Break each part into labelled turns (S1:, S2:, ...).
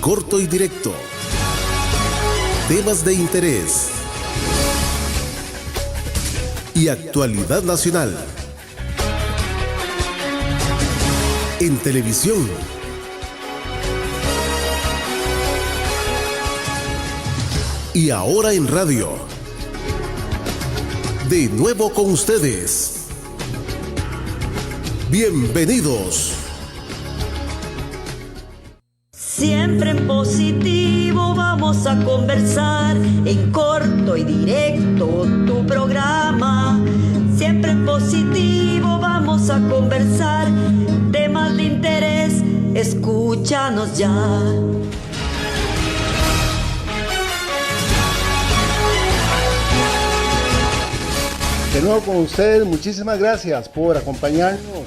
S1: Corto y Directo. Temas de interés y actualidad nacional. En televisión. Y ahora en radio. De nuevo con ustedes. Bienvenidos.
S2: Siempre en positivo vamos a conversar, en corto y directo tu programa. Siempre en positivo vamos a conversar, temas de interés, escúchanos ya.
S3: De nuevo con ustedes, muchísimas gracias por acompañarnos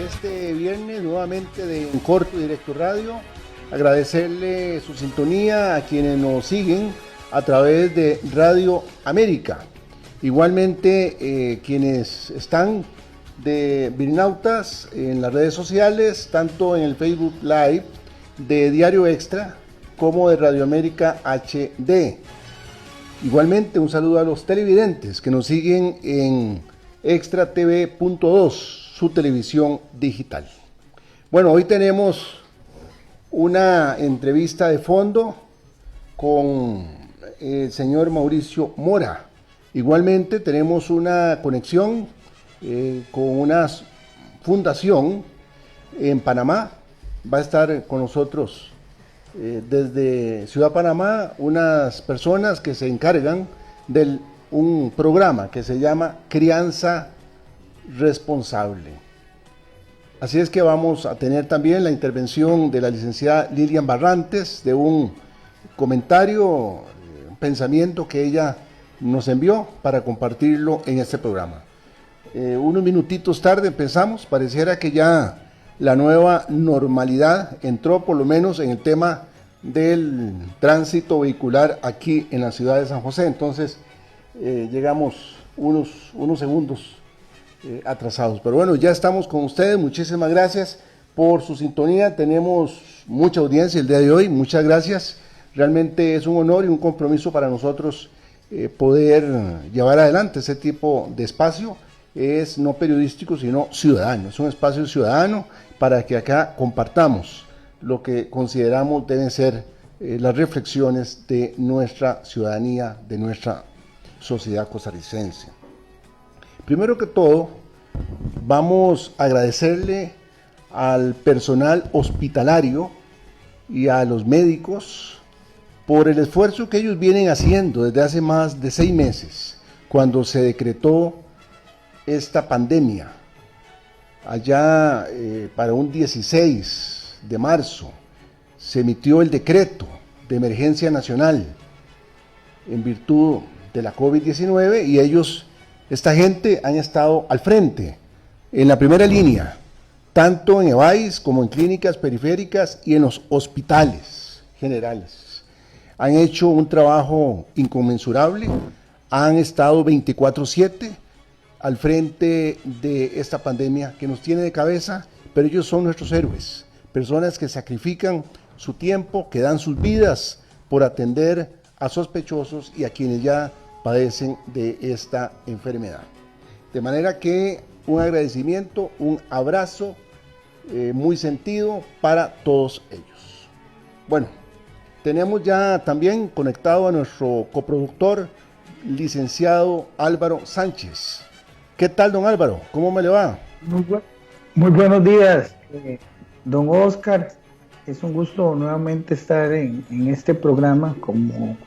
S3: este viernes nuevamente de En Corto y Directo Radio. Agradecerle su sintonía a quienes nos siguen a través de Radio América. Igualmente quienes están de Virinautas en las redes sociales, tanto en el Facebook Live de Diario Extra como de Radio América HD. Igualmente un saludo a los televidentes que nos siguen en extratv.2, su televisión digital. Bueno, hoy tenemos una entrevista de fondo con el señor Mauricio Mora. Igualmente tenemos una conexión con una fundación en Panamá. Va a estar con nosotros desde Ciudad Panamá unas personas que se encargan de un programa que se llama Crianza Responsable. Así es que vamos a tener también la intervención de la licenciada Lilian Barrantes de un comentario, un pensamiento que ella nos envió para compartirlo en este programa. Unos minutitos tarde empezamos, pareciera que ya la nueva normalidad entró por lo menos en el tema del tránsito vehicular aquí en la ciudad de San José, entonces llegamos unos segundos atrasados, pero bueno, ya estamos con ustedes. Muchísimas gracias por su sintonía. Tenemos mucha audiencia el día de hoy, muchas gracias. Realmente es un honor y un compromiso para nosotros poder llevar adelante ese tipo de espacio. Es no periodístico, sino ciudadano, es un espacio ciudadano para que acá compartamos lo que consideramos deben ser las reflexiones de nuestra ciudadanía, de nuestra sociedad costarricense. Primero que todo, vamos a agradecerle al personal hospitalario y a los médicos por el esfuerzo que ellos vienen haciendo desde hace más de 6 meses, cuando se decretó esta pandemia. Allá para un 16 de marzo se emitió el decreto de emergencia nacional en virtud de la COVID-19 y ellos, esta gente, han estado al frente, en la primera línea, tanto en EVAIS como en clínicas periféricas y en los hospitales generales. Han hecho un trabajo inconmensurable, han estado 24/7 al frente de esta pandemia que nos tiene de cabeza, pero ellos son nuestros héroes, personas que sacrifican su tiempo, que dan sus vidas por atender a sospechosos y a quienes ya padecen de esta enfermedad. De manera que un agradecimiento, un abrazo muy sentido para todos ellos. Bueno, tenemos ya también conectado a nuestro coproductor, licenciado Álvaro Sánchez. ¿Qué tal, don Álvaro? ¿Cómo me le va?
S4: Muy buenos días, don Oscar. Es un gusto nuevamente estar en este programa. Como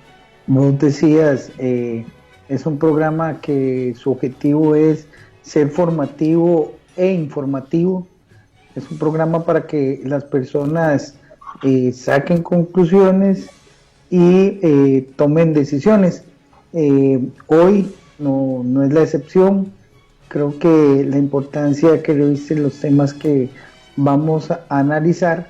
S4: vos decías, es un programa que su objetivo es ser formativo e informativo. Es un programa para que las personas saquen conclusiones y tomen decisiones. Hoy no es la excepción. Creo que la importancia que le dicen los temas que vamos a analizar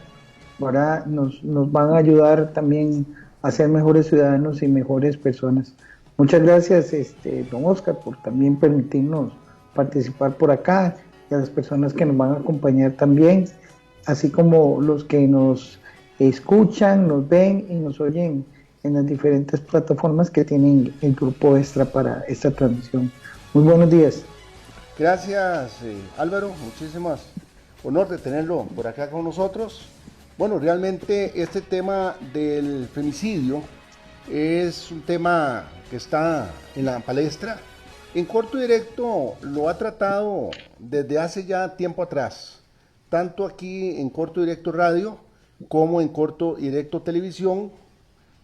S4: ahora nos van a ayudar también a ser mejores ciudadanos y mejores personas. Muchas gracias, don Oscar, por también permitirnos participar por acá, y a las personas que nos van a acompañar también, así como los que nos escuchan, nos ven y nos oyen en las diferentes plataformas que tienen el Grupo Extra para esta transmisión. Muy buenos días.
S3: Gracias, Álvaro, muchísimas honor de tenerlo por acá con nosotros. Bueno, realmente este tema del femicidio es un tema que está en la palestra. En Corto Directo lo ha tratado desde hace ya tiempo atrás, tanto aquí en Corto Directo Radio como en Corto Directo Televisión,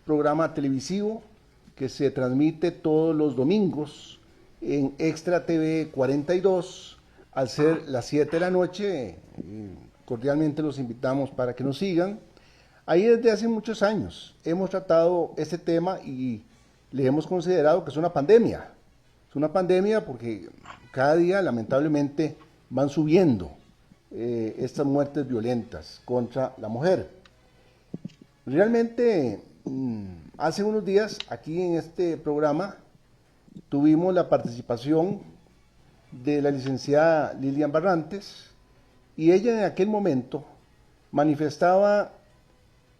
S3: programa televisivo que se transmite todos los domingos en Extra TV 42, al ser las 7 de la noche. Cordialmente los invitamos para que nos sigan. Ahí desde hace muchos años hemos tratado este tema y le hemos considerado que es una pandemia. Es una pandemia porque cada día lamentablemente van subiendo estas muertes violentas contra la mujer. Realmente hace unos días aquí en este programa tuvimos la participación de la licenciada Lilian Barrantes y ella en aquel momento manifestaba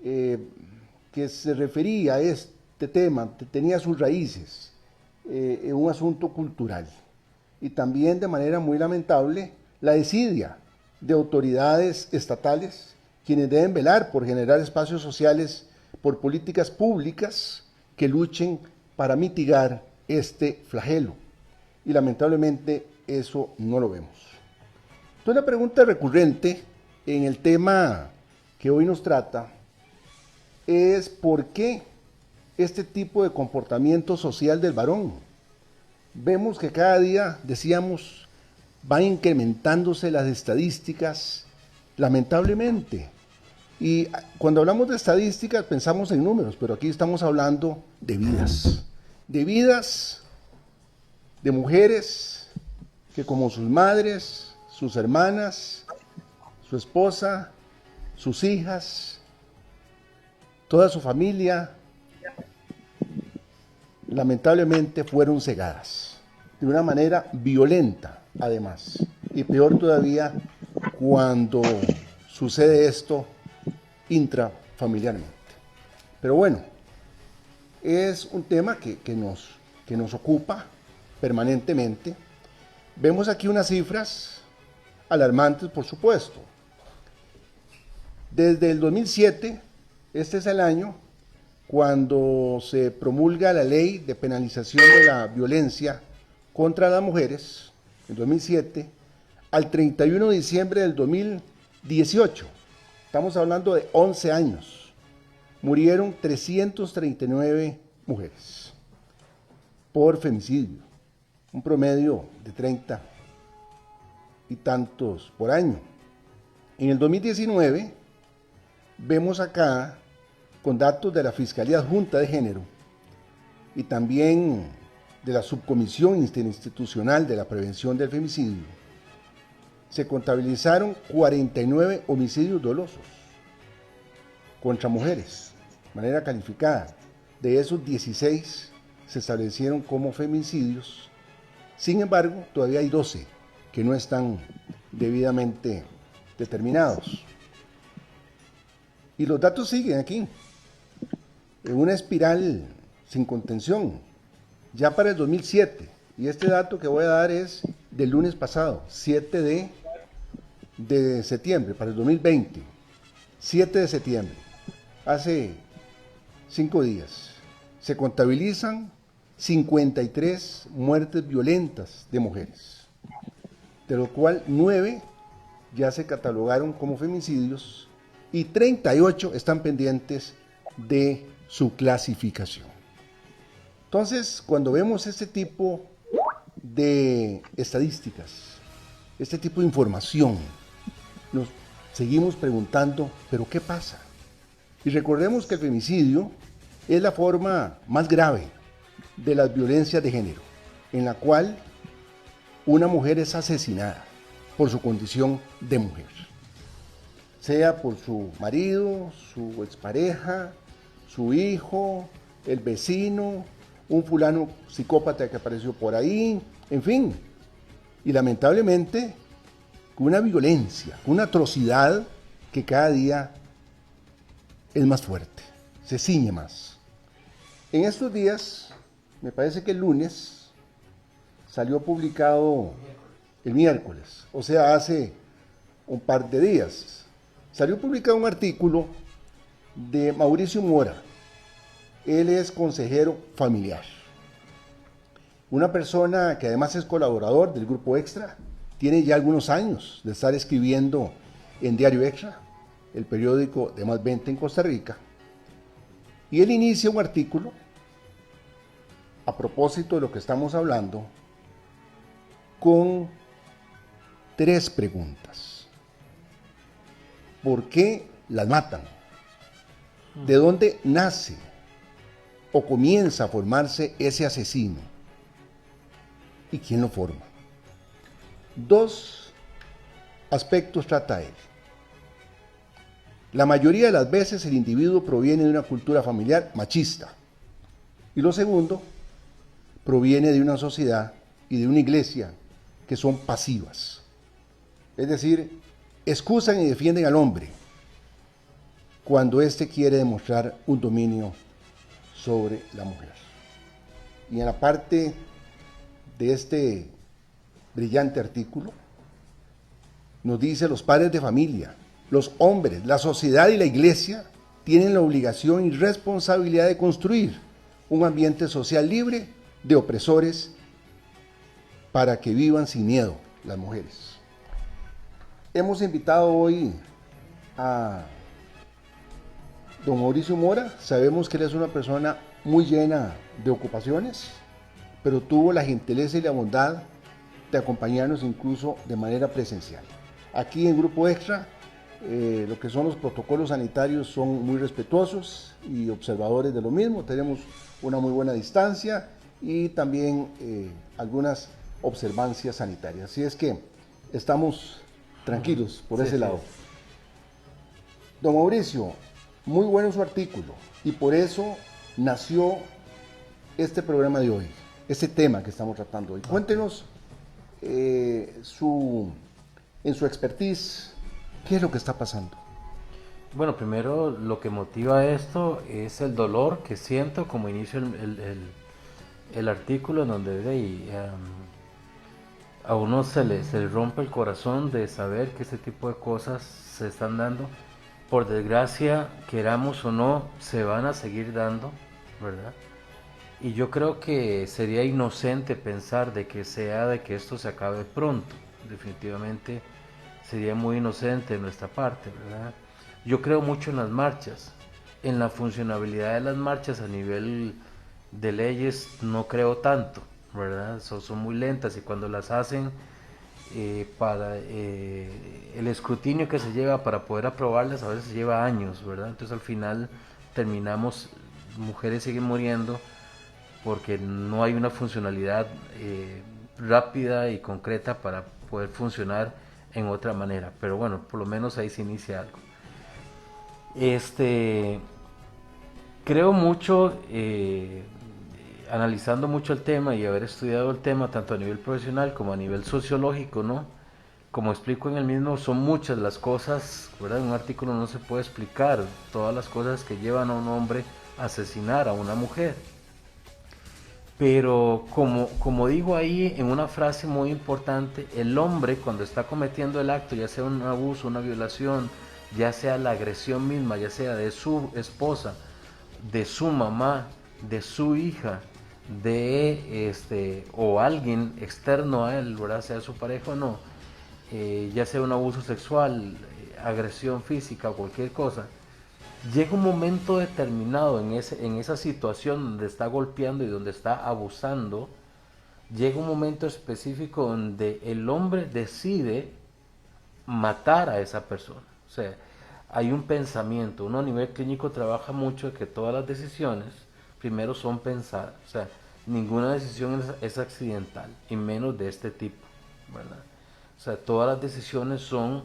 S3: que se refería a este tema, tenía sus raíces en un asunto cultural y también de manera muy lamentable la desidia de autoridades estatales quienes deben velar por generar espacios sociales, por políticas públicas que luchen para mitigar este flagelo. Y lamentablemente eso no lo vemos. Entonces la pregunta recurrente en el tema que hoy nos trata es ¿por qué este tipo de comportamiento social del varón? Vemos que cada día, decíamos, van incrementándose las estadísticas, lamentablemente. Y cuando hablamos de estadísticas pensamos en números, pero aquí estamos hablando de vidas de mujeres que como sus madres, sus hermanas, su esposa, sus hijas, toda su familia, lamentablemente fueron cegadas, de una manera violenta además, y peor todavía cuando sucede esto intrafamiliarmente. Pero bueno, es un tema que nos ocupa permanentemente. Vemos aquí unas cifras alarmantes, por supuesto. Desde el 2007, este es el año cuando se promulga la ley de penalización de la violencia contra las mujeres, en 2007, al 31 de diciembre del 2018. Estamos hablando de 11 años. Murieron 339 mujeres por femicidio, un promedio de 30 y tantos por año. En el 2019, vemos acá, con datos de la Fiscalía Adjunta de Género y también de la Subcomisión Interinstitucional de la Prevención del Femicidio, se contabilizaron 49 homicidios dolosos contra mujeres, de manera calificada. De esos, 16 se establecieron como femicidios. Sin embargo, todavía hay 12 que no están debidamente determinados. Y los datos siguen aquí, en una espiral sin contención. Ya para el 2007, y este dato que voy a dar es del lunes pasado, 7 de septiembre, para el 2020, 7 de septiembre, hace 5 días, se contabilizan 53 muertes violentas de mujeres, de lo cual 9 ya se catalogaron como femicidios y 38 están pendientes de su clasificación. Entonces, cuando vemos este tipo de estadísticas, este tipo de información, nos seguimos preguntando, ¿pero qué pasa? Y recordemos que el femicidio es la forma más grave de las violencias de género, en la cual una mujer es asesinada por su condición de mujer, sea por su marido, su expareja, su hijo, el vecino, un fulano psicópata que apareció por ahí, en fin. Y lamentablemente, con una violencia, con una atrocidad que cada día es más fuerte, se ciñe más. En estos días, me parece que el lunes, salió publicado el miércoles, o sea, hace un par de días, salió publicado un artículo de Mauricio Mora. Él es consejero familiar. Una persona que además es colaborador del Grupo Extra, tiene ya algunos años de estar escribiendo en Diario Extra, el periódico de más venta en Costa Rica, y él inicia un artículo a propósito de lo que estamos hablando con 3 preguntas. ¿Por qué las matan? ¿De dónde nace o comienza a formarse ese asesino? ¿Y quién lo forma? 2 aspectos trata él. La mayoría de las veces el individuo proviene de una cultura familiar machista. Y lo segundo, proviene de una sociedad y de una iglesia que son pasivas. Es decir, excusan y defienden al hombre cuando éste quiere demostrar un dominio sobre la mujer. Y en la parte de este brillante artículo, nos dice: los padres de familia, los hombres, la sociedad y la iglesia tienen la obligación y responsabilidad de construir un ambiente social libre de opresores para que vivan sin miedo las mujeres. Hemos invitado hoy a don Mauricio Mora. Sabemos que él es una persona muy llena de ocupaciones, pero tuvo la gentileza y la bondad de acompañarnos incluso de manera presencial. Aquí en Grupo Extra, lo que son los protocolos sanitarios son muy respetuosos y observadores de lo mismo. Tenemos una muy buena distancia y también algunas observancias sanitarias. Así es que estamos tranquilos por ese lado. Don Mauricio, muy bueno su artículo y por eso nació este programa de hoy, este tema que estamos tratando hoy. Cuéntenos en su expertise, ¿qué es lo que está pasando?
S5: Bueno, primero lo que motiva esto es el dolor que siento, como inicio el artículo, en donde a uno se le rompe el corazón de saber que este tipo de cosas se están dando. Por desgracia, queramos o no, se van a seguir dando, ¿verdad? Y yo creo que sería inocente pensar de que esto se acabe pronto. Definitivamente sería muy inocente de nuestra parte, ¿verdad? Yo creo mucho en las marchas, en la funcionabilidad de las marchas a nivel de leyes no creo tanto, ¿verdad? Son muy lentas y cuando las hacen para el escrutinio que se lleva para poder aprobarlas a veces lleva años, ¿verdad? Entonces al final terminamos, mujeres siguen muriendo porque no hay una funcionalidad rápida y concreta para poder funcionar en otra manera, pero bueno, por lo menos ahí se inicia algo. Creo mucho, analizando mucho el tema y haber estudiado el tema tanto a nivel profesional como a nivel sociológico, ¿no? Como explico en el mismo, son muchas las cosas, ¿verdad? En un artículo no se puede explicar todas las cosas que llevan a un hombre a asesinar a una mujer. Pero como digo ahí en una frase muy importante, el hombre cuando está cometiendo el acto, ya sea un abuso, una violación, ya sea la agresión misma, ya sea de su esposa, de su mamá, de su hija, o alguien externo a él, ¿verdad? Sea su pareja o no, ya sea un abuso sexual, agresión física o cualquier cosa, llega un momento determinado en esa situación donde está golpeando y donde está abusando, llega un momento específico donde el hombre decide matar a esa persona. O sea, hay un pensamiento, uno a nivel clínico trabaja mucho de que todas las decisiones primero son pensadas, o sea, ninguna decisión es accidental, y menos de este tipo, ¿verdad? O sea, todas las decisiones son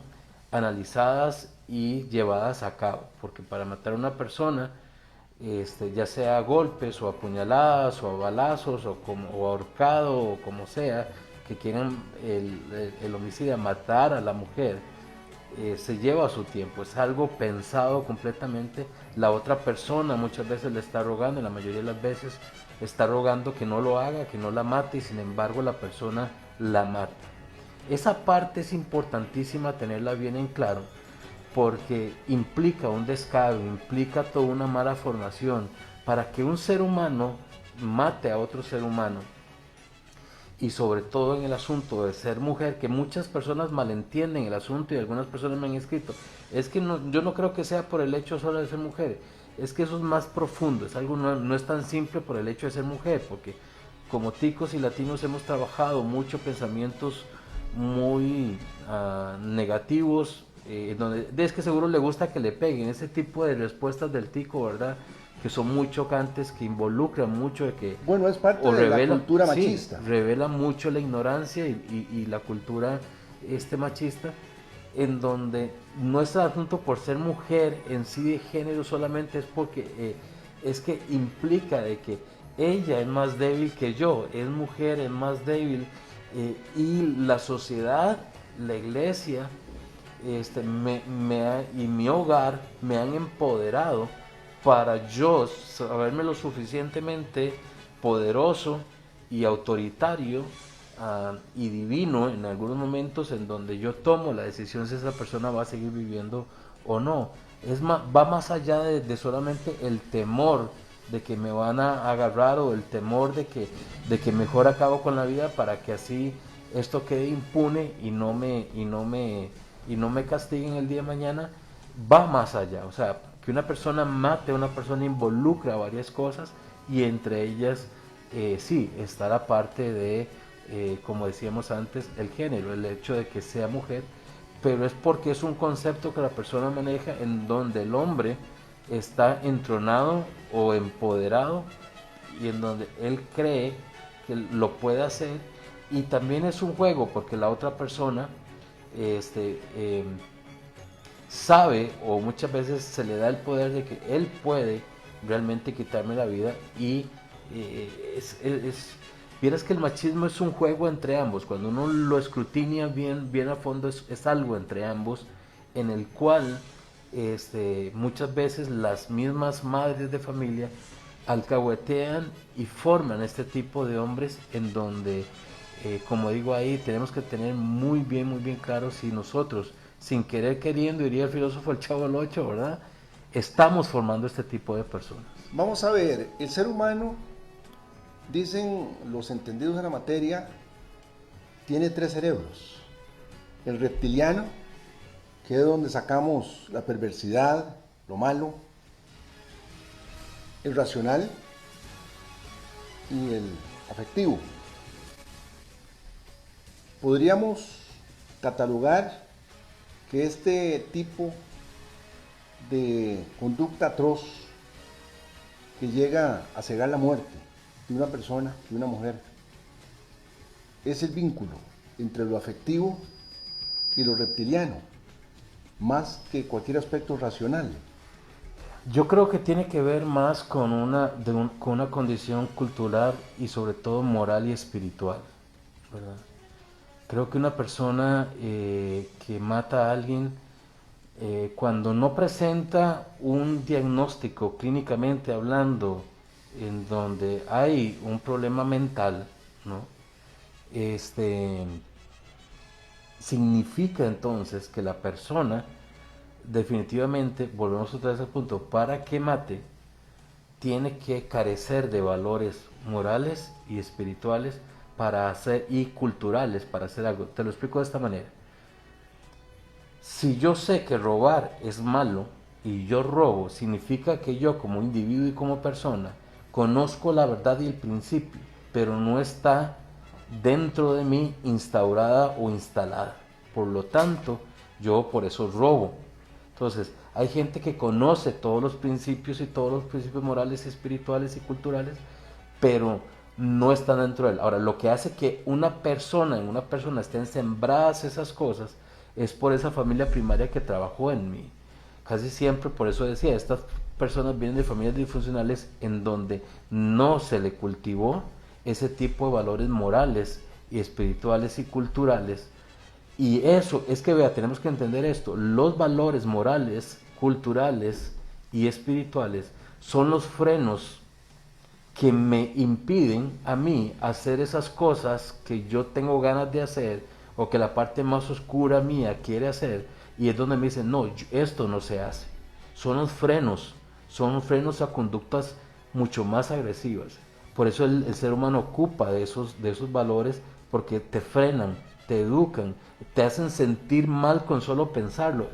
S5: analizadas y llevadas a cabo, porque para matar a una persona, ya sea a golpes o a puñaladas o a balazos o ahorcado o como sea, que quieran el homicida matar a la mujer, se lleva su tiempo, es algo pensado completamente. La otra persona muchas veces le está rogando, en la mayoría de las veces está rogando que no lo haga, que no la mate, y sin embargo la persona la mata. Esa parte es importantísima tenerla bien en claro, porque implica un descaro, implica toda una mala formación. Para que un ser humano mate a otro ser humano, y sobre todo en el asunto de ser mujer, que muchas personas malentienden el asunto, y algunas personas me han escrito, es que yo no creo que sea por el hecho solo de ser mujer, es que eso es más profundo, es algo no es tan simple por el hecho de ser mujer, porque como ticos y latinos hemos trabajado mucho pensamientos muy negativos, donde es que seguro le gusta que le peguen, ese tipo de respuestas del tico, ¿verdad?, que son muy chocantes, que involucran mucho de que...
S3: Bueno, es parte de la cultura machista.
S5: Sí, revela mucho la ignorancia y la cultura machista, en donde no es el asunto por ser mujer en sí de género solamente, es porque es que implica de que ella es más débil que yo, es mujer, es más débil, y la sociedad, la iglesia y mi hogar me han empoderado para yo saberme lo suficientemente poderoso y autoritario y divino en algunos momentos, en donde yo tomo la decisión si esa persona va a seguir viviendo o no. Va más allá de solamente el temor de que me van a agarrar, o el temor de que mejor acabo con la vida para que así esto quede impune y no me castiguen el día de mañana. Va más allá, o sea, que una persona mate a una persona involucra varias cosas, y entre ellas sí está la parte de, como decíamos antes, el género, el hecho de que sea mujer, pero es porque es un concepto que la persona maneja, en donde el hombre está entronado o empoderado, y en donde él cree que lo puede hacer, y también es un juego porque la otra persona sabe, o muchas veces se le da el poder de que él puede realmente quitarme la vida, y vieras que el machismo es un juego entre ambos. Cuando uno lo escrutina bien a fondo, es algo entre ambos, en el cual muchas veces las mismas madres de familia alcahuetean y forman este tipo de hombres, en donde como digo ahí, tenemos que tener muy bien claro si nosotros, sin querer queriendo, diría el filósofo el Chavo del Ocho, ¿verdad?, estamos formando este tipo de personas.
S3: Vamos a ver, el ser humano, dicen los entendidos en la materia, tiene 3 cerebros. El reptiliano, que es donde sacamos la perversidad, lo malo. El racional y el afectivo. Podríamos catalogar que este tipo de conducta atroz, que llega a cegar la muerte de una persona, de una mujer, es el vínculo entre lo afectivo y lo reptiliano, más que cualquier aspecto racional.
S5: Yo creo que tiene que ver más con una condición cultural y sobre todo moral y espiritual, ¿verdad? Creo que una persona que mata a alguien, cuando no presenta un diagnóstico clínicamente hablando, en donde hay un problema mental, ¿no?, significa entonces que la persona definitivamente, volvemos otra vez al punto, para que mate, tiene que carecer de valores morales y espirituales para hacer, y culturales para hacer algo. Te lo explico de esta manera. Si yo sé que robar es malo y yo robo, significa que yo como individuo y como persona conozco la verdad y el principio, pero no está dentro de mí instaurada o instalada. Por lo tanto, yo por eso robo. Entonces, hay gente que conoce todos los principios y todos los principios morales, espirituales y culturales, pero no están dentro de él. Ahora, lo que hace que en una persona estén sembradas esas cosas es por esa familia primaria que trabajó en mí. Casi siempre, por eso decía, estas personas vienen de familias disfuncionales en donde no se le cultivó ese tipo de valores morales y espirituales y culturales, Y eso, es que vea, tenemos que entender esto, los valores morales, culturales y espirituales son los frenos que me impiden a mí hacer esas cosas que yo tengo ganas de hacer o que la parte más oscura mía quiere hacer, y es donde me dicen, no, esto no se hace. Son los frenos a conductas mucho más agresivas. Por eso el ser humano ocupa de esos valores, porque te frenan, te educan, te hacen sentir mal con solo pensarlo.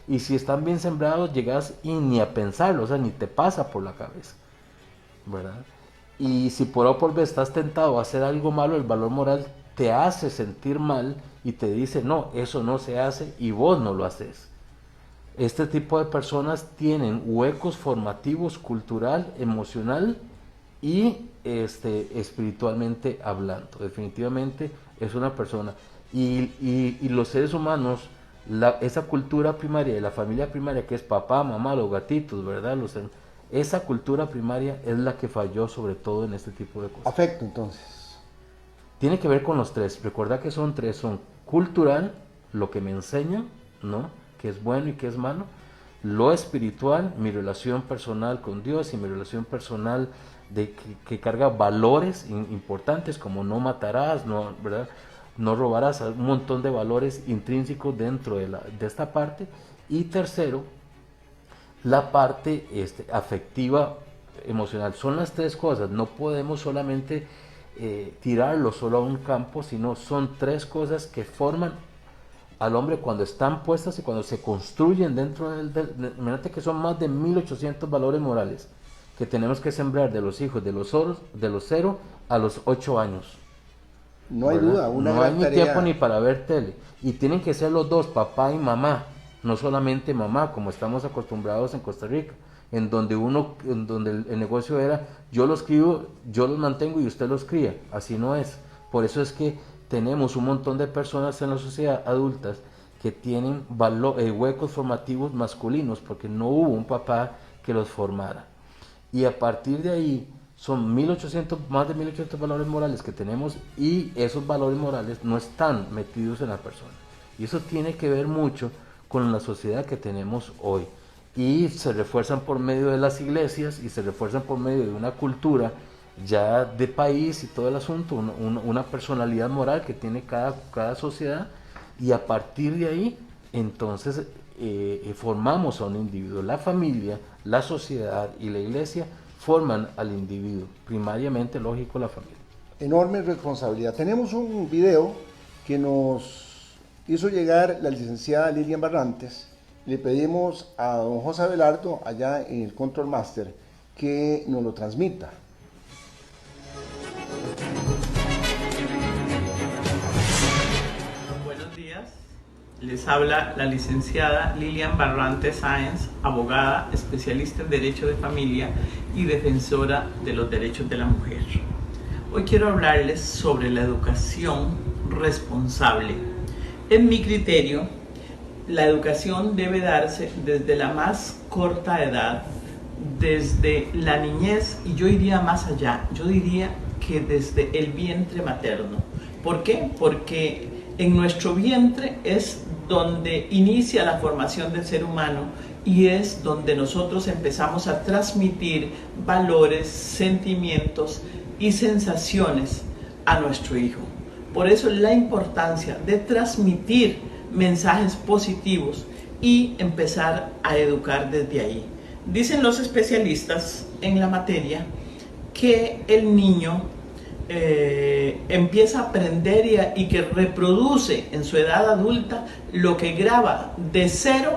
S5: Y si están bien sembrados, llegas y ni a pensarlo, o sea, ni te pasa por la cabeza, ¿verdad? Y si por A o por B estás tentado a hacer algo malo, el valor moral te hace sentir mal y te dice, no, eso no se hace, y vos no lo haces. Este tipo de personas tienen huecos formativos, cultural, emocional y espiritualmente hablando. Definitivamente es una persona. Y los seres humanos, esa cultura primaria de la familia primaria, que es papá, mamá, los gatitos, ¿verdad? Esa cultura primaria es la que falló sobre todo en este tipo de cosas.
S3: Afecto, entonces.
S5: Tiene que ver con los tres. Recuerda que son tres. Son cultural, lo que me enseñan, ¿no? Que es bueno y que es malo. Lo espiritual, mi relación personal con Dios y mi relación personal que carga valores importantes como no matarás, no, ¿verdad? No robarás, un montón de valores intrínsecos dentro de esta parte. Y tercero, la parte afectiva, emocional. Son las tres cosas. No podemos solamente tirarlo solo a un campo, sino son tres cosas que forman al hombre cuando están puestas y cuando se construyen dentro imagínate que son más de 1800 valores morales que tenemos que sembrar de los hijos de los 0 a los 8 años.
S3: No hay
S5: ¿verdad?
S3: duda, una
S5: no hay
S3: gran
S5: ni
S3: tarea.
S5: tiempo ni para ver tele, y tienen que ser los dos, papá y mamá, no solamente mamá como estamos acostumbrados en Costa Rica, en donde el negocio era yo los crío, yo los mantengo y usted los cría. Así no es. Por eso es que tenemos un montón de personas en la sociedad adultas que tienen huecos formativos masculinos porque no hubo un papá que los formara. Y a partir de ahí son más de 1800 valores morales que tenemos, y esos valores morales no están metidos en la persona. Y eso tiene que ver mucho con la sociedad que tenemos hoy. Y se refuerzan por medio de las iglesias y se refuerzan por medio de una cultura ya de país y todo el asunto, una personalidad moral que tiene cada sociedad, y a partir de ahí entonces formamos a un individuo. La familia, la sociedad y la iglesia forman al individuo, primariamente, lógico, la familia.
S3: Enorme responsabilidad. Tenemos un video que nos hizo llegar la licenciada Lilian Barrantes. Le pedimos a don José Abelardo, allá en el Control Master, que nos lo transmita.
S6: Buenos días, les habla la licenciada Lilian Barrantes Sáenz, abogada, especialista en Derecho de Familia y defensora de los derechos de la mujer. Hoy quiero hablarles sobre la educación responsable. En mi criterio, la educación debe darse desde la más corta edad, desde la niñez, y yo iría más allá, yo diría que desde el vientre materno. ¿Por qué? Porque en nuestro vientre es donde inicia la formación del ser humano y es donde nosotros empezamos a transmitir valores, sentimientos y sensaciones a nuestro hijo. Por eso la importancia de transmitir mensajes positivos y empezar a educar desde ahí. Dicen los especialistas en la materia que el niño empieza a aprender y que reproduce en su edad adulta lo que graba de 0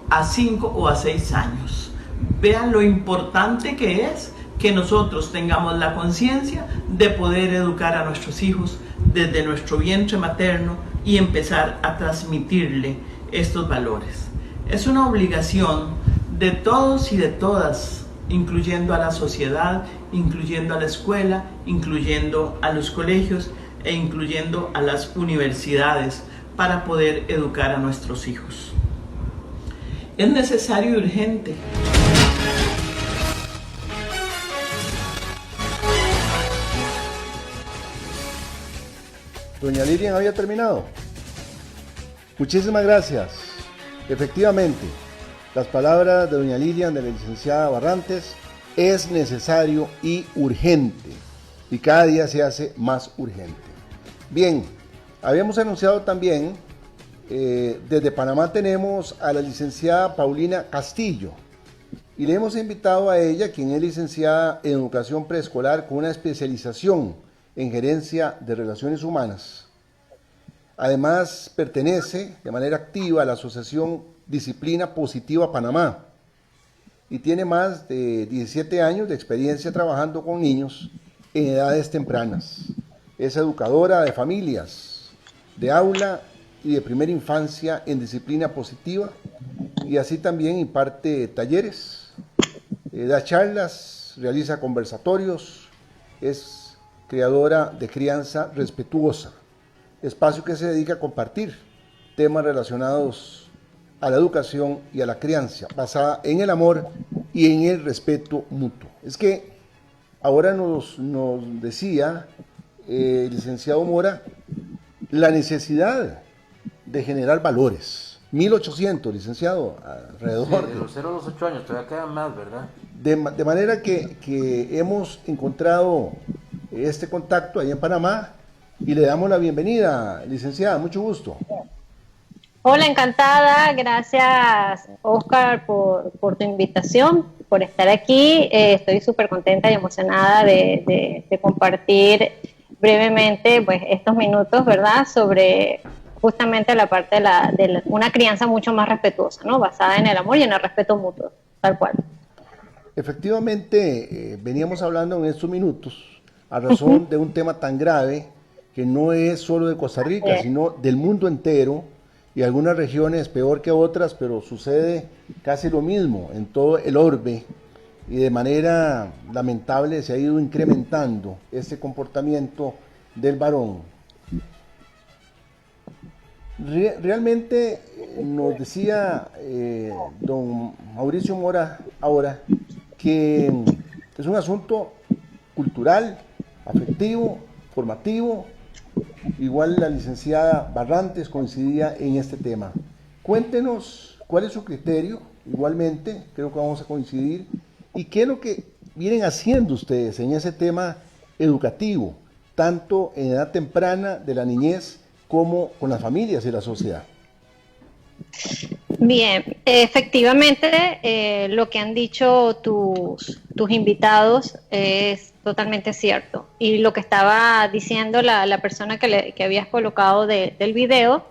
S6: a 5 o a 6 años. Vean lo importante que es que nosotros tengamos la conciencia de poder educar a nuestros hijos desde nuestro vientre materno y empezar a transmitirle estos valores. Es una obligación de todos y de todas, incluyendo a la sociedad, incluyendo a la escuela, incluyendo a los colegios e incluyendo a las universidades, para poder educar a nuestros hijos. Es necesario y urgente.
S3: Doña Lilian había terminado. Muchísimas gracias. Efectivamente, las palabras de doña Lilian, de la licenciada Barrantes, es necesario y urgente, y cada día se hace más urgente. Bien, habíamos anunciado también, desde Panamá tenemos a la licenciada Paulina Castillo, y le hemos invitado a ella, quien es licenciada en educación preescolar con una especialización en gerencia de relaciones humanas. Además, pertenece de manera activa a la Asociación Disciplina Positiva Panamá y tiene más de 17 años de experiencia trabajando con niños en edades tempranas. Es educadora de familias, de aula y de primera infancia en disciplina positiva, y así también imparte talleres, da charlas, realiza conversatorios, es creadora de Crianza Respetuosa, espacio que se dedica a compartir temas relacionados a la educación y a la crianza, basada en el amor y en el respeto mutuo. Es que ahora nos decía el licenciado Mora la necesidad de generar valores. 1800, licenciado, alrededor.
S5: Sí, de los 0 a los 8 años, todavía quedan más, ¿verdad?
S3: De manera que hemos encontrado este contacto ahí en Panamá y le damos la bienvenida, licenciada, mucho gusto.
S7: Hola, encantada, gracias Oscar por tu invitación, por estar aquí. Estoy súper contenta y emocionada de compartir brevemente pues, estos minutos, ¿verdad?, sobre justamente la parte de una crianza mucho más respetuosa, ¿no?, basada en el amor y en el respeto mutuo, tal cual.
S3: Efectivamente, veníamos hablando en estos minutos a razón de un tema tan grave que no es solo de Costa Rica, sino del mundo entero, y algunas regiones peor que otras, pero sucede casi lo mismo en todo el orbe, y de manera lamentable se ha ido incrementando este comportamiento del varón. Realmente nos decía don Mauricio Mora ahora que es un asunto cultural, afectivo, formativo. Igual la licenciada Barrantes coincidía en este tema. Cuéntenos cuál es su criterio, igualmente, creo que vamos a coincidir, y qué es lo que vienen haciendo ustedes en ese tema educativo, tanto en edad temprana de la niñez como con las familias y la sociedad.
S7: Bien, efectivamente lo que han dicho tus invitados es totalmente cierto. Y lo que estaba diciendo la persona que habías colocado del video,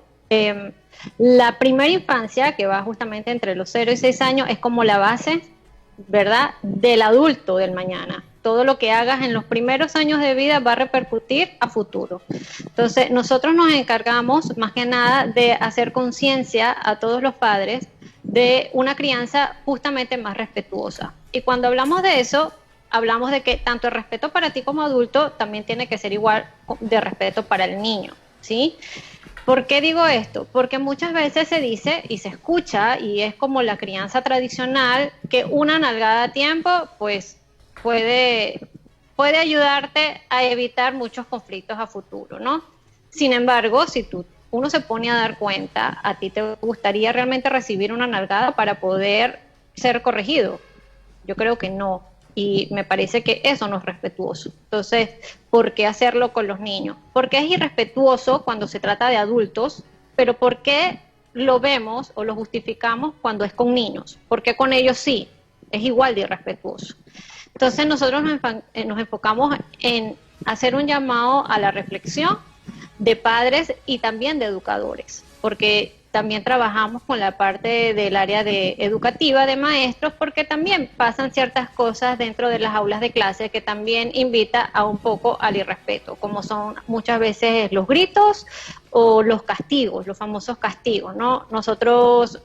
S7: la primera infancia, que va justamente entre los 0 y 6 años, es como la base, ¿verdad?, del adulto del mañana. Todo lo que hagas en los primeros años de vida va a repercutir a futuro. Entonces, nosotros nos encargamos más que nada de hacer conciencia a todos los padres de una crianza justamente más respetuosa. Y cuando hablamos de eso, hablamos de que tanto el respeto para ti como adulto también tiene que ser igual de respeto para el niño, ¿sí? ¿Por qué digo esto? Porque muchas veces se dice y se escucha, y es como la crianza tradicional, que una nalgada a tiempo, pues puede ayudarte a evitar muchos conflictos a futuro, ¿no? Sin embargo, si uno se pone a dar cuenta, ¿a ti te gustaría realmente recibir una nalgada para poder ser corregido? Yo creo que no, y me parece que eso no es respetuoso. Entonces, ¿por qué hacerlo con los niños? Porque es irrespetuoso cuando se trata de adultos, pero ¿por qué lo vemos o lo justificamos cuando es con niños? Porque con ellos sí, es igual de irrespetuoso. Entonces nosotros nos enfocamos en hacer un llamado a la reflexión de padres y también de educadores, porque también trabajamos con la parte del área educativa de maestros, porque también pasan ciertas cosas dentro de las aulas de clase que también invita a un poco al irrespeto, como son muchas veces los gritos o los castigos, los famosos castigos, ¿no? Nosotros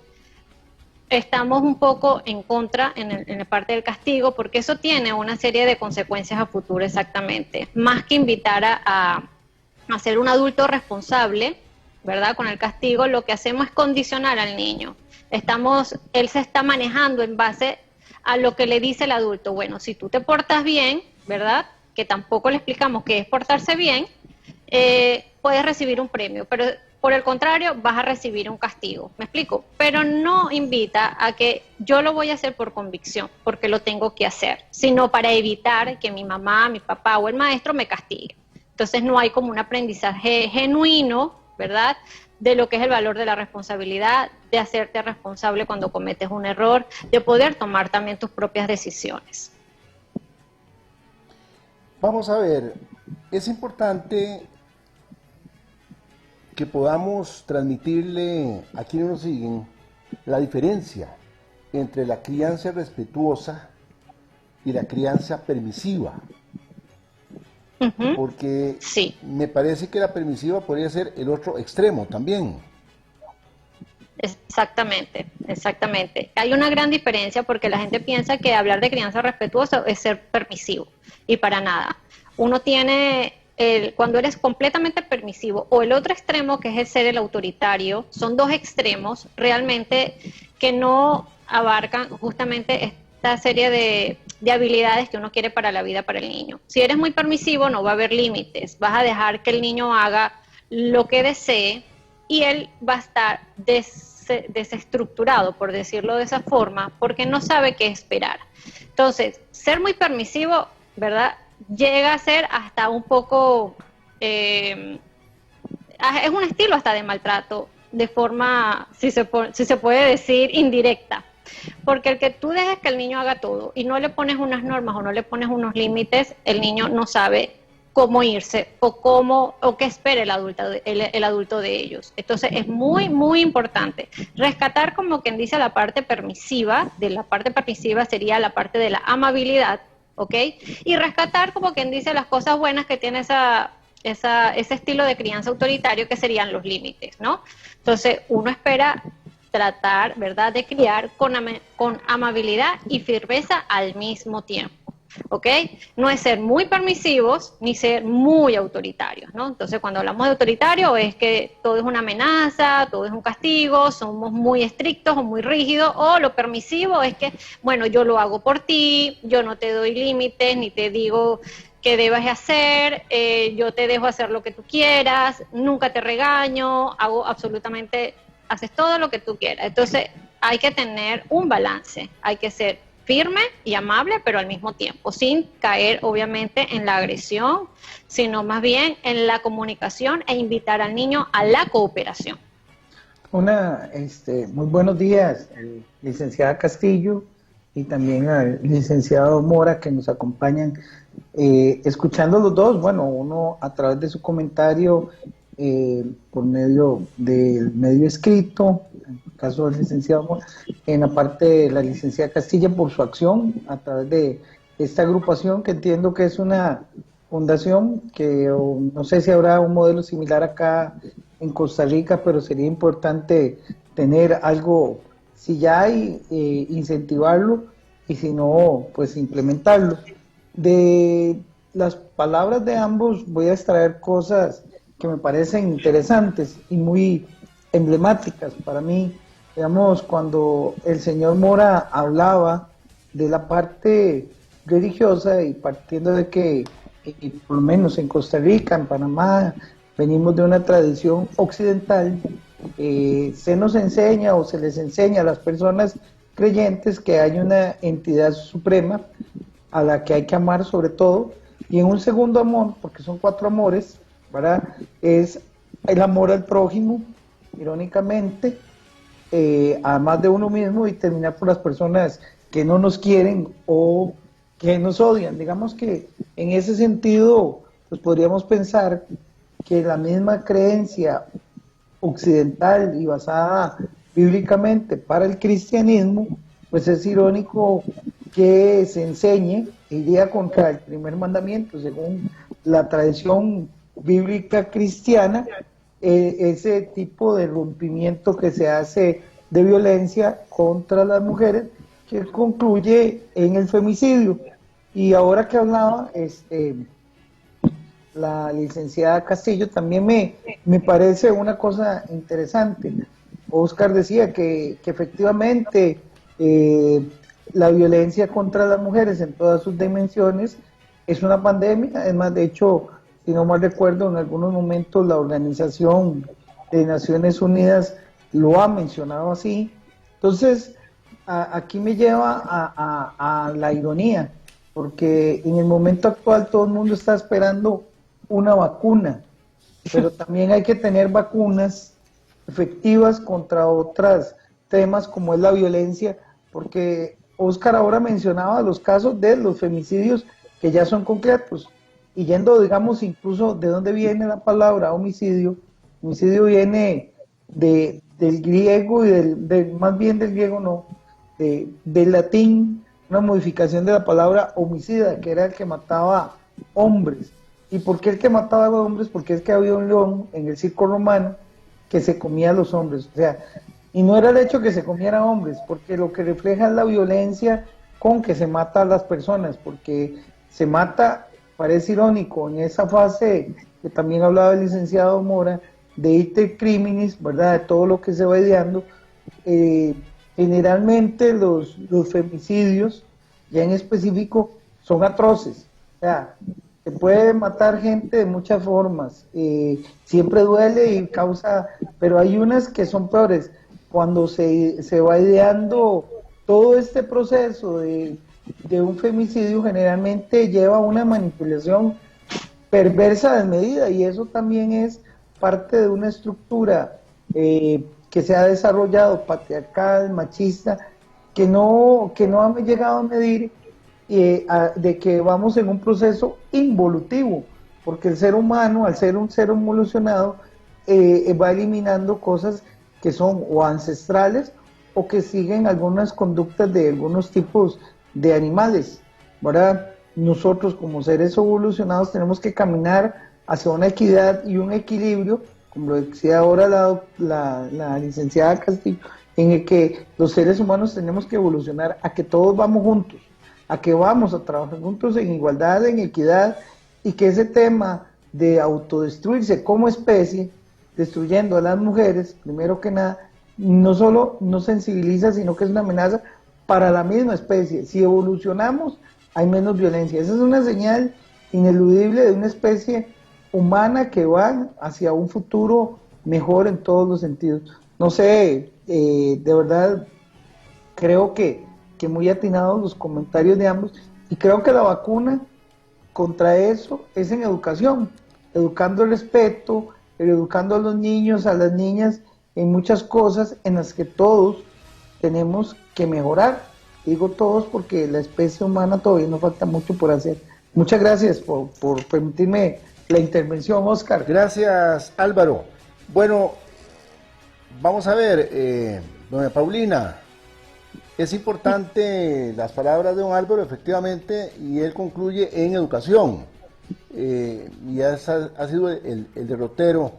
S7: estamos un poco en contra en la parte del castigo, porque eso tiene una serie de consecuencias a futuro exactamente. Más que invitar a ser un adulto responsable, ¿verdad?, con el castigo, lo que hacemos es condicionar al niño. Él se está manejando en base a lo que le dice el adulto. Bueno, si tú te portas bien, ¿verdad?, que tampoco le explicamos qué es portarse bien, puedes recibir un premio, pero por el contrario, vas a recibir un castigo, ¿me explico? Pero no invita a que yo lo voy a hacer por convicción, porque lo tengo que hacer, sino para evitar que mi mamá, mi papá o el maestro me castigue. Entonces no hay como un aprendizaje genuino, ¿verdad?, de lo que es el valor de la responsabilidad, de hacerte responsable cuando cometes un error, de poder tomar también tus propias decisiones.
S3: Vamos a ver, es importante que podamos transmitirle a quienes nos siguen la diferencia entre la crianza respetuosa y la crianza permisiva. Porque
S7: sí,
S3: me parece que la permisiva podría ser el otro extremo también.
S7: exactamente, exactamente. Hay una gran diferencia porque la gente piensa que hablar de crianza respetuosa es ser permisivo, y para nada. Uno tiene, cuando eres completamente permisivo, o el otro extremo que es el ser el autoritario, son dos extremos realmente que no abarcan justamente esta serie de habilidades que uno quiere para la vida para el niño. Si eres muy permisivo, no va a haber límites, vas a dejar que el niño haga lo que desee y él va a estar desestructurado, por decirlo de esa forma, porque no sabe qué esperar. Entonces, ser muy permisivo, ¿verdad?, llega a ser hasta un poco, es un estilo hasta de maltrato, de forma, si se puede decir, indirecta. Porque el que tú dejes que el niño haga todo y no le pones unas normas o no le pones unos límites, el niño no sabe cómo irse o qué espera el adulto de ellos. Entonces es muy, muy importante rescatar, como quien dice, la parte permisiva. De la parte permisiva sería la parte de la amabilidad, ¿ok? Y rescatar, como quien dice, las cosas buenas que tiene ese estilo de crianza autoritario, que serían los límites, ¿no? Entonces uno espera tratar, ¿verdad?, de criar con amabilidad y firmeza al mismo tiempo, ¿ok? No es ser muy permisivos ni ser muy autoritarios, ¿no? Entonces, cuando hablamos de autoritario es que todo es una amenaza, todo es un castigo, somos muy estrictos o muy rígidos, o lo permisivo es que, bueno, yo lo hago por ti, yo no te doy límites ni te digo qué debes hacer, yo te dejo hacer lo que tú quieras, nunca te regaño, haces todo lo que tú quieras. Entonces hay que tener un balance, hay que ser firme y amable, pero al mismo tiempo, sin caer obviamente en la agresión, sino más bien en la comunicación e invitar al niño a la cooperación.
S4: Muy buenos días, licenciada Castillo y también al licenciado Mora, que nos acompañan. Escuchando los dos, bueno, uno a través de su comentario por medio del medio escrito, en el caso del licenciado Mora, en la parte de la licenciada Castilla por su acción a través de esta agrupación, que entiendo que es una fundación que no sé si habrá un modelo similar acá en Costa Rica, pero sería importante tener algo, si ya hay, incentivarlo, y si no, pues implementarlo. De las palabras de ambos voy a extraer cosas que me parecen interesantes y muy emblemáticas para mí. Digamos, cuando el señor Mora hablaba de la parte religiosa, y partiendo de que por lo menos en Costa Rica, en Panamá, venimos de una tradición occidental, se nos enseña o se les enseña a las personas creyentes que hay una entidad suprema a la que hay que amar sobre todo, y en un segundo amor, porque son 4 amores, ¿verdad?, es el amor al prójimo, irónicamente, además de uno mismo, y terminar por las personas que no nos quieren o que nos odian. Digamos que en ese sentido, pues podríamos pensar que la misma creencia occidental y basada bíblicamente para el cristianismo, pues es irónico que se enseñe, iría contra el primer mandamiento según la tradición bíblica cristiana, ese tipo de rompimiento que se hace de violencia contra las mujeres, que concluye en el femicidio. Y ahora que hablaba la licenciada Castillo, también me parece una cosa interesante. Oscar decía que efectivamente la violencia contra las mujeres en todas sus dimensiones es una pandemia. Es más, de hecho, si no mal recuerdo, en algunos momentos la Organización de Naciones Unidas lo ha mencionado así. Entonces, aquí me lleva a la ironía, porque en el momento actual todo el mundo está esperando una vacuna, pero también hay que tener vacunas efectivas contra otros temas como es la violencia, porque Oscar ahora mencionaba los casos de los femicidios que ya son concretos, y yendo, digamos, incluso de dónde viene la palabra homicidio. Homicidio viene del griego y más bien del griego no, del latín, una modificación de la palabra homicida, que era el que mataba hombres. ¿Y por qué el que mataba hombres? Porque es que había un león en el circo romano que se comía a los hombres, o sea, y no era el hecho que se comiera hombres, porque lo que refleja es la violencia con que se mata a las personas, porque se mata, parece irónico, en esa fase que también hablaba el licenciado Mora, de iter criminis, ¿verdad?, de todo lo que se va ideando. Generalmente los femicidios, ya en específico, son atroces, o sea, se puede matar gente de muchas formas, siempre duele y causa, pero hay unas que son peores. Cuando se va ideando todo este proceso de un femicidio, generalmente lleva una manipulación perversa desmedida, y eso también es parte de una estructura que se ha desarrollado patriarcal, machista, que no ha llegado a medir de que vamos en un proceso involutivo, porque el ser humano, al ser un ser evolucionado, va eliminando cosas que son o ancestrales o que siguen algunas conductas de algunos tipos de animales, ¿verdad? Nosotros como seres evolucionados tenemos que caminar hacia una equidad y un equilibrio, como lo decía ahora la licenciada Castillo, en el que los seres humanos tenemos que evolucionar a que todos vamos juntos, a que vamos a trabajar juntos en igualdad, en equidad, y que ese tema de autodestruirse como especie, destruyendo a las mujeres, primero que nada, no solo no sensibiliza, sino que es una amenaza para la misma especie. Si evolucionamos, hay menos violencia. Esa es una señal ineludible de una especie humana que va hacia un futuro mejor en todos los sentidos. No sé, de verdad, creo que muy atinados los comentarios de ambos, y creo que la vacuna contra eso es en educación, educando el respeto, educando a los niños, a las niñas, en muchas cosas en las que todos tenemos que mejorar. Digo todos porque la especie humana todavía nos falta mucho por hacer. Muchas gracias por permitirme la intervención, Oscar.
S3: Gracias, Álvaro. Bueno, vamos a ver, doña Paulina, es importante las palabras de don Álvaro, efectivamente, y él concluye en educación. Y ese ha sido el derrotero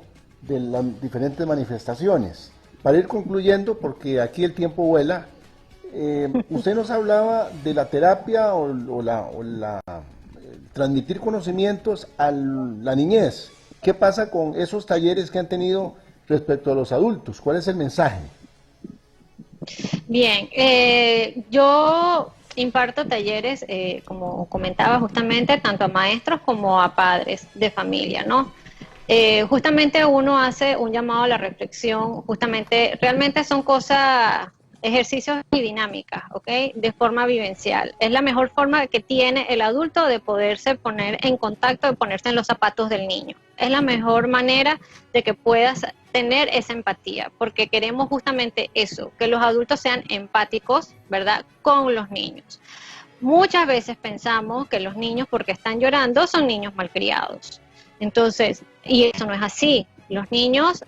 S3: de las diferentes manifestaciones. Para ir concluyendo, porque aquí el tiempo vuela, usted nos hablaba de la terapia o transmitir conocimientos a la niñez. ¿Qué pasa con esos talleres que han tenido respecto a los adultos? ¿Cuál es el mensaje?
S7: Bien, yo imparto talleres, como comentaba justamente, tanto a maestros como a padres de familia, ¿no? Justamente uno hace un llamado a la reflexión, justamente, realmente son cosas, ejercicios y dinámicas, ¿ok? De forma vivencial. Es la mejor forma que tiene el adulto de poderse poner en contacto, de ponerse en los zapatos del niño. Es la mejor manera de que puedas tener esa empatía, porque queremos justamente eso, que los adultos sean empáticos, ¿verdad?, con los niños. Muchas veces pensamos que los niños, porque están llorando, son niños malcriados. Entonces, y eso no es así. Los niños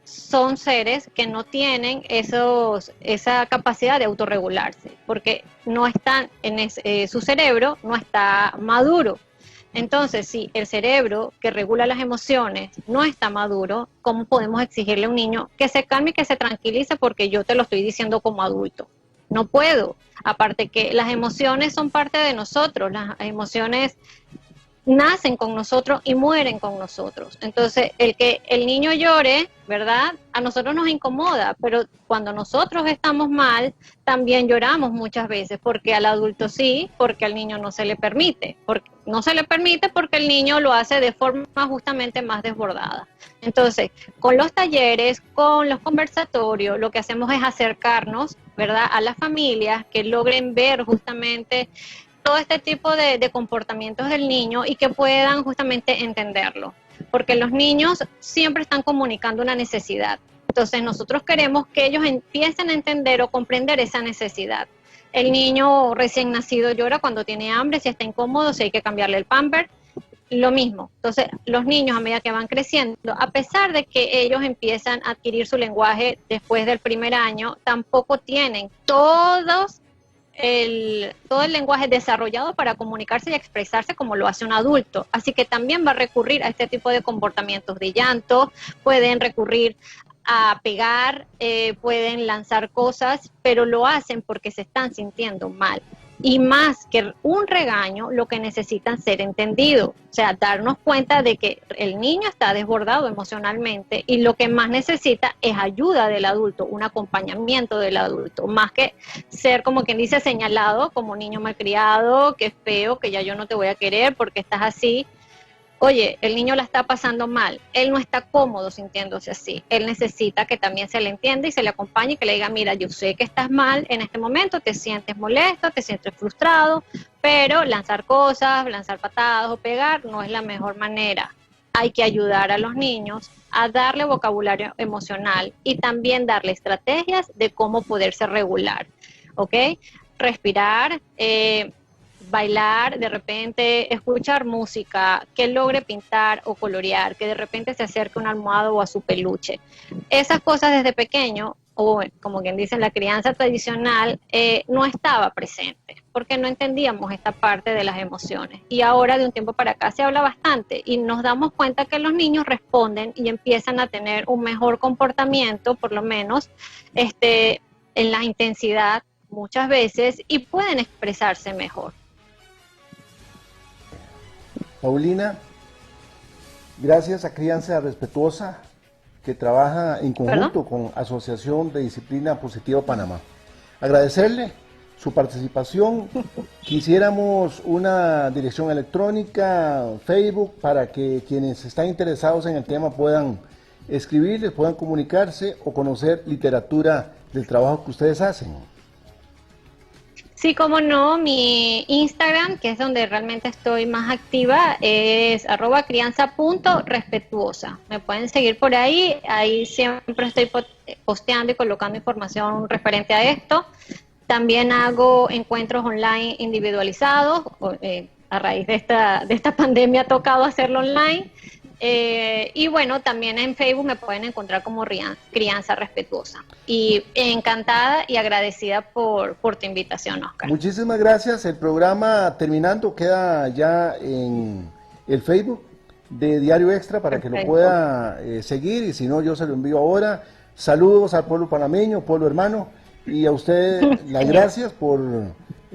S7: son seres que no tienen esa capacidad de autorregularse, porque no están su cerebro no está maduro. Entonces, si el cerebro que regula las emociones no está maduro, ¿cómo podemos exigirle a un niño que se calme y que se tranquilice porque yo te lo estoy diciendo como adulto? No puedo. Aparte que las emociones son parte de nosotros, las emociones nacen con nosotros y mueren con nosotros. Entonces, el que el niño llore, ¿verdad? A nosotros nos incomoda, pero cuando nosotros estamos mal, también lloramos muchas veces, porque al adulto sí, porque al niño no se le permite. No se le permite porque el niño lo hace de forma justamente más desbordada. Entonces, con los talleres, con los conversatorios, lo que hacemos es acercarnos, ¿verdad?, a las familias que logren ver justamente todo este tipo de comportamientos del niño y que puedan justamente entenderlo, porque los niños siempre están comunicando una necesidad. Entonces nosotros queremos que ellos empiecen a entender o comprender esa necesidad. El niño recién nacido llora cuando tiene hambre, si está incómodo, si hay que cambiarle el pamper, lo mismo. Entonces los niños, a medida que van creciendo, a pesar de que ellos empiezan a adquirir su lenguaje después del primer año, tampoco tienen todo el lenguaje desarrollado para comunicarse y expresarse como lo hace un adulto. Así que también va a recurrir a este tipo de comportamientos de llanto, pueden recurrir a pegar, pueden lanzar cosas, pero lo hacen porque se están sintiendo mal. Y más que un regaño, lo que necesitan ser entendidos, o sea, darnos cuenta de que el niño está desbordado emocionalmente y lo que más necesita es ayuda del adulto, un acompañamiento del adulto, más que ser, como quien dice, señalado como niño malcriado, que es feo, que ya yo no te voy a querer porque estás así. Oye, el niño la está pasando mal, él no está cómodo sintiéndose así, él necesita que también se le entienda y se le acompañe y que le diga, mira, yo sé que estás mal en este momento, te sientes molesto, te sientes frustrado, pero lanzar cosas, lanzar patadas o pegar no es la mejor manera. Hay que ayudar a los niños a darle vocabulario emocional y también darle estrategias de cómo poderse regular, ¿ok? Respirar, bailar, de repente escuchar música, que logre pintar o colorear, que de repente se acerque a un almohado o a su peluche. Esas cosas desde pequeño, o como quien dice en la crianza tradicional, no estaba presente, porque no entendíamos esta parte de las emociones. Y ahora de un tiempo para acá se habla bastante y nos damos cuenta que los niños responden y empiezan a tener un mejor comportamiento, por lo menos en la intensidad muchas veces, y pueden expresarse mejor.
S3: Paulina, gracias a Crianza Respetuosa, que trabaja en conjunto con Asociación de Disciplina Positiva Panamá. Agradecerle su participación. Quisiéramos una dirección electrónica, Facebook, para que quienes están interesados en el tema puedan escribirles, puedan comunicarse o conocer literatura del trabajo que ustedes hacen.
S7: Sí, como no, mi Instagram, que es donde realmente estoy más activa, es @crianza.respetuosa. Me pueden seguir por ahí siempre estoy posteando y colocando información referente a esto. También hago encuentros online individualizados, a raíz de esta pandemia ha tocado hacerlo online. Y bueno, también en Facebook me pueden encontrar como Crianza Respetuosa. Y encantada y agradecida por tu invitación, Oscar.
S3: Muchísimas gracias. El programa terminando queda ya en el Facebook de Diario Extra para que lo pueda seguir, y si no, yo se lo envío ahora. Saludos al pueblo panameño, pueblo hermano, y a usted las gracias por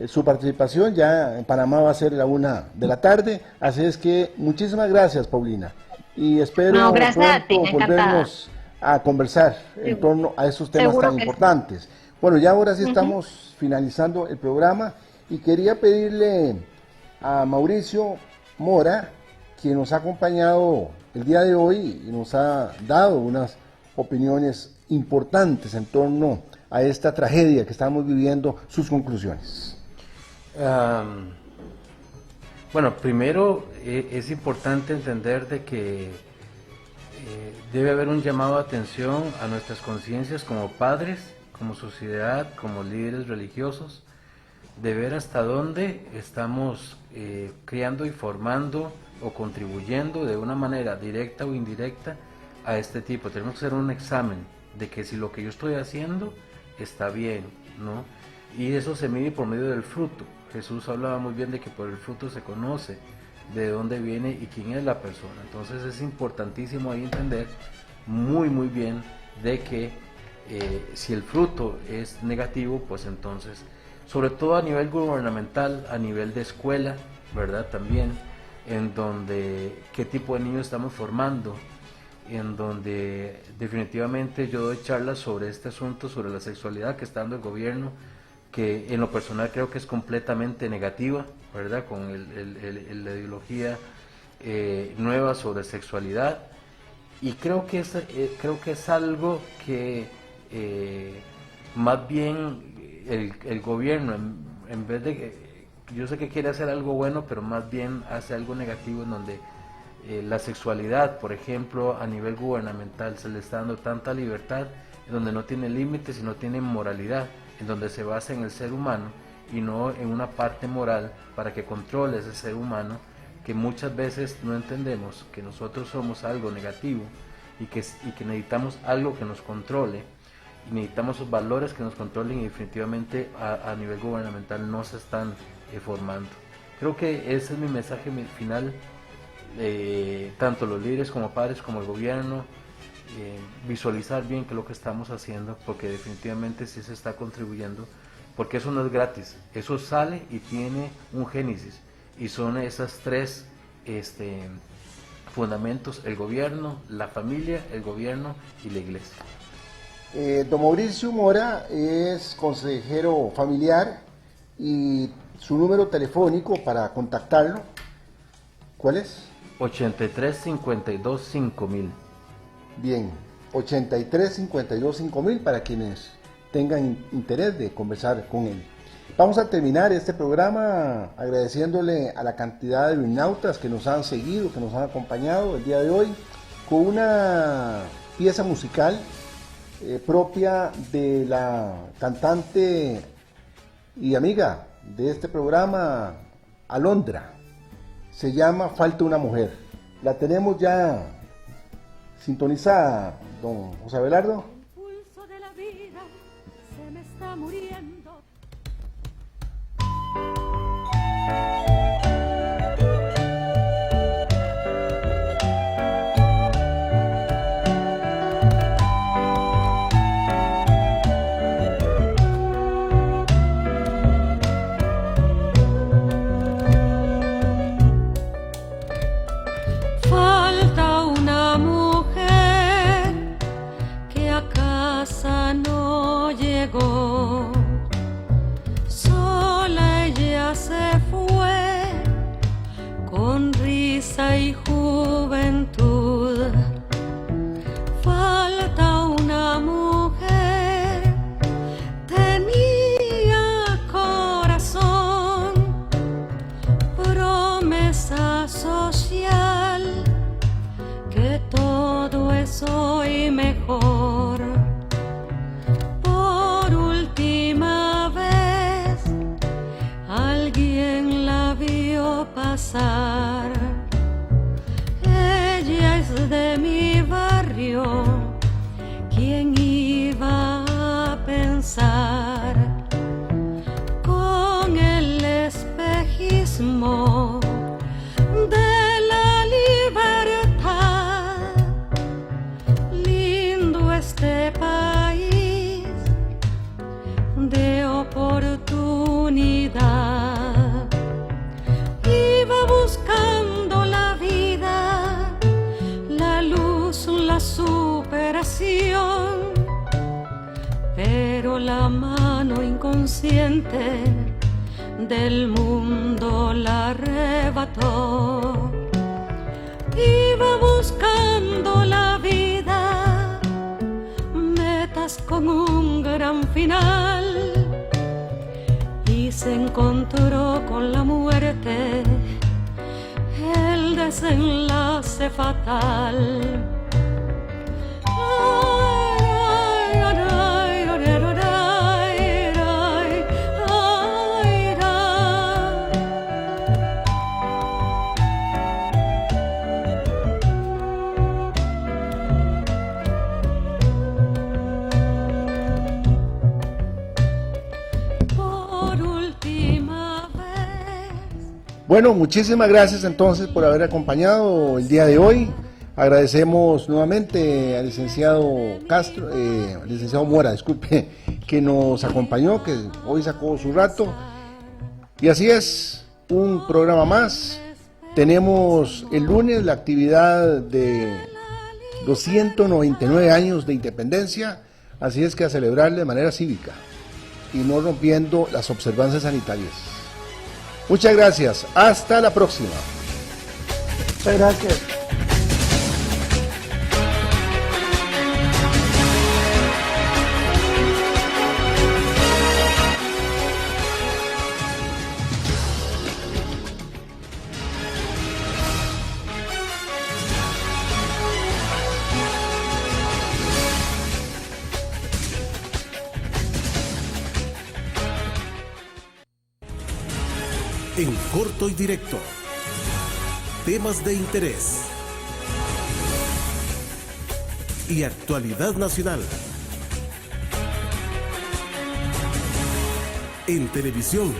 S3: su participación. Ya en Panamá va a ser la 1 de la tarde, así es que muchísimas gracias, Paulina. Y espero pronto volvernos a conversar en torno a esos temas tan importantes. Bueno, ya ahora sí estamos finalizando el programa y quería pedirle a Mauricio Mora, quien nos ha acompañado el día de hoy y nos ha dado unas opiniones importantes en torno a esta tragedia que estamos viviendo, sus conclusiones.
S5: Bueno, primero es importante entender de que debe haber un llamado de atención a nuestras conciencias como padres, como sociedad, como líderes religiosos, de ver hasta dónde estamos criando y formando o contribuyendo de una manera directa o indirecta a este tipo. Tenemos que hacer un examen de que si lo que yo estoy haciendo está bien, ¿no? Y eso se mide por medio del fruto. Jesús hablaba muy bien de que por el fruto se conoce de dónde viene y quién es la persona. Entonces es importantísimo ahí entender muy bien de que si el fruto es negativo, pues entonces, sobre todo a nivel gubernamental, a nivel de escuela, ¿verdad? También en donde qué tipo de niños estamos formando, en donde definitivamente yo doy charlas sobre este asunto, sobre la sexualidad que está dando el gobierno, que en lo personal creo que es completamente negativa, ¿verdad? Con la ideología nueva sobre sexualidad, y creo que es algo que más bien el gobierno, en vez de, yo sé que quiere hacer algo bueno, pero más bien hace algo negativo, en donde la sexualidad, por ejemplo, a nivel gubernamental se le está dando tanta libertad, en donde no tiene límites y no tiene moralidad, en donde se basa en el ser humano y no en una parte moral para que controle ese ser humano, que muchas veces no entendemos que nosotros somos algo negativo y que necesitamos algo que nos controle, y necesitamos esos valores que nos controlen, y definitivamente a nivel gubernamental no se están formando. Creo que ese es mi mensaje final, tanto los líderes como padres como el gobierno, visualizar bien qué es lo que estamos haciendo, porque definitivamente sí se está contribuyendo, porque eso no es gratis, eso sale y tiene un génesis, y son esas tres fundamentos: el gobierno, la familia, el gobierno y la iglesia.
S3: Don Mauricio Mora es consejero familiar, y su número telefónico para contactarlo, ¿cuál es?
S5: 83-52-5000.
S3: Bien, 83-52-5000 para quienes tengan interés de conversar con él. Vamos a terminar este programa agradeciéndole a la cantidad de bilinautas que nos han seguido, que nos han acompañado el día de hoy, con una pieza musical propia de la cantante y amiga de este programa, Alondra. Se llama Falta una mujer. La tenemos ya sintonizada, don José Abelardo.
S8: El pulso de la vida se me está muriendo. Falta una mujer que a casa no llegó. Sola ella se fue con risa y juventud. Falta una mujer, tenía corazón, promesa social, que todo es hoy mejor. Por última vez alguien la vio pasar. Ella es de mi barrio, ¿quién iba a pensar? Con el espejismo de la libertad, lindo este país de oportunidad. Iba buscando la vida, la luz, la superación, pero la mano inconsciente del mundo la arrebató. Iba buscando la vida, metas con un gran final, y se encontró con la muerte, el desenlace fatal.
S3: Bueno, muchísimas gracias entonces por haber acompañado el día de hoy. Agradecemos nuevamente al licenciado Castro, al licenciado Mora, disculpe, que nos acompañó, que hoy sacó su rato. Y así es, un programa más Tenemos el lunes la actividad de los 199 años de independencia, así es que a celebrarle de manera cívica y no rompiendo las observancias sanitarias. Muchas gracias, hasta la próxima.
S4: Muchas gracias.
S1: En corto y directo. Temas de interés y actualidad nacional. En televisión.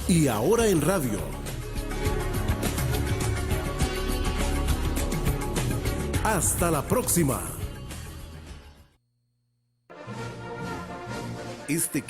S1: Y ahora en radio. Hasta la próxima. Este